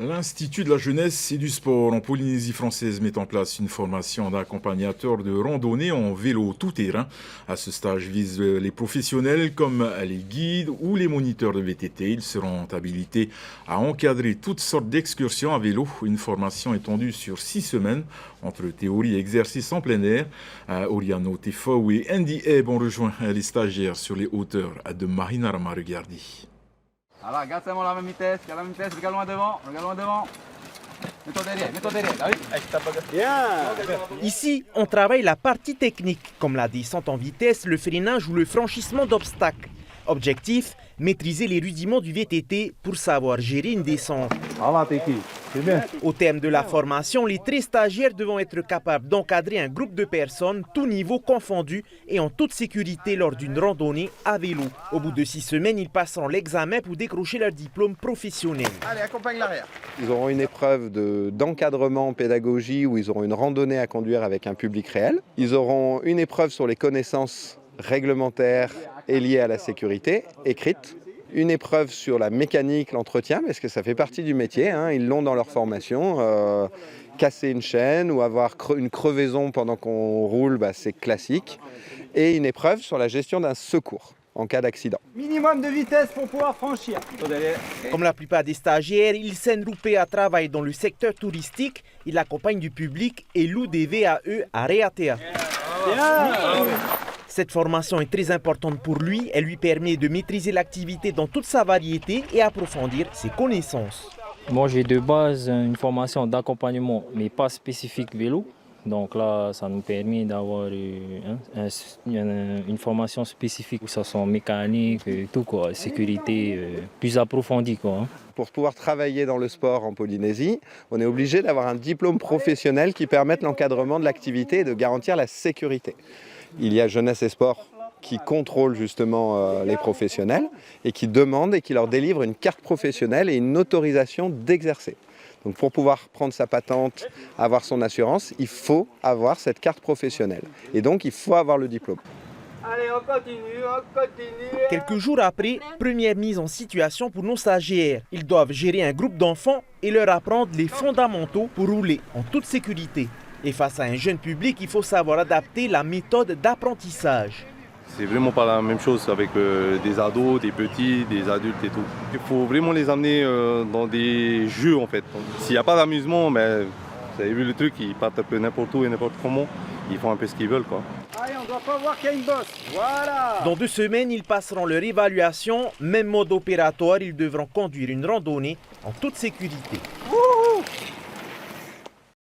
L'Institut de la jeunesse et du sport en Polynésie française met en place une formation d'accompagnateur de randonnée en vélo tout-terrain. À ce stage vise les professionnels comme les guides ou les moniteurs de VTT. Ils seront habilités à encadrer toutes sortes d'excursions à vélo. Une formation étendue sur 6 semaines entre théorie et exercice en plein air. Oriano Tefou et Andy Ebb ont rejoint les stagiaires sur les hauteurs de Marinarama Regardi. Alors, garde seulement la même vitesse, regarde loin devant, Mets-toi derrière, t'as vu? Ici, on travaille la partie technique, comme la descente en vitesse, le freinage ou le franchissement d'obstacles. Objectif, maîtriser les rudiments du VTT pour savoir gérer une descente. Au terme de la formation, les 13 stagiaires devront être capables d'encadrer un groupe de personnes, tous niveaux confondus et en toute sécurité lors d'une randonnée à vélo. Au bout de 6 semaines, ils passeront l'examen pour décrocher leur diplôme professionnel. Allez, accompagne l'arrière. Ils auront une épreuve d'encadrement en pédagogie où ils auront une randonnée à conduire avec un public réel. Ils auront une épreuve sur les connaissances réglementaires et liées à la sécurité, écrite. Une épreuve sur la mécanique, l'entretien, parce que ça fait partie du métier, ils l'ont dans leur formation. Casser une chaîne ou avoir une crevaison pendant qu'on roule, c'est classique. Et une épreuve sur la gestion d'un secours en cas d'accident. Minimum de vitesse pour pouvoir franchir. Comme la plupart des stagiaires, Ilsen Rupea travaille dans le secteur touristique. Il accompagne du public et loue des VAE à Reatea. Cette formation est très importante pour lui. Elle lui permet de maîtriser l'activité dans toute sa variété et approfondir ses connaissances. Moi, j'ai de base une formation d'accompagnement, mais pas spécifique vélo. Donc là, ça nous permet d'avoir une formation spécifique, que ce soit mécanique, tout quoi, sécurité plus approfondie quoi. Pour pouvoir travailler dans le sport en Polynésie, on est obligé d'avoir un diplôme professionnel qui permette l'encadrement de l'activité et de garantir la sécurité. Il y a Jeunesse et Sport qui contrôle justement les professionnels et qui demande et qui leur délivre une carte professionnelle et une autorisation d'exercer. Donc pour pouvoir prendre sa patente, avoir son assurance, il faut avoir cette carte professionnelle. Et donc il faut avoir le diplôme. Allez, on continue. Quelques jours après, première mise en situation pour nos stagiaires. Ils doivent gérer un groupe d'enfants et leur apprendre les fondamentaux pour rouler en toute sécurité. Et face à un jeune public, il faut savoir adapter la méthode d'apprentissage. C'est vraiment pas la même chose avec des ados, des petits, des adultes et tout. Il faut vraiment les amener dans des jeux en fait. S'il n'y a pas d'amusement, vous avez vu le truc, ils partent un peu n'importe où et n'importe comment. Ils font un peu ce qu'ils veulent quoi. Allez, on doit pas voir qu'il y a une bosse. Voilà. Dans 2 semaines, ils passeront leur évaluation. Même mode opératoire, ils devront conduire une randonnée en toute sécurité.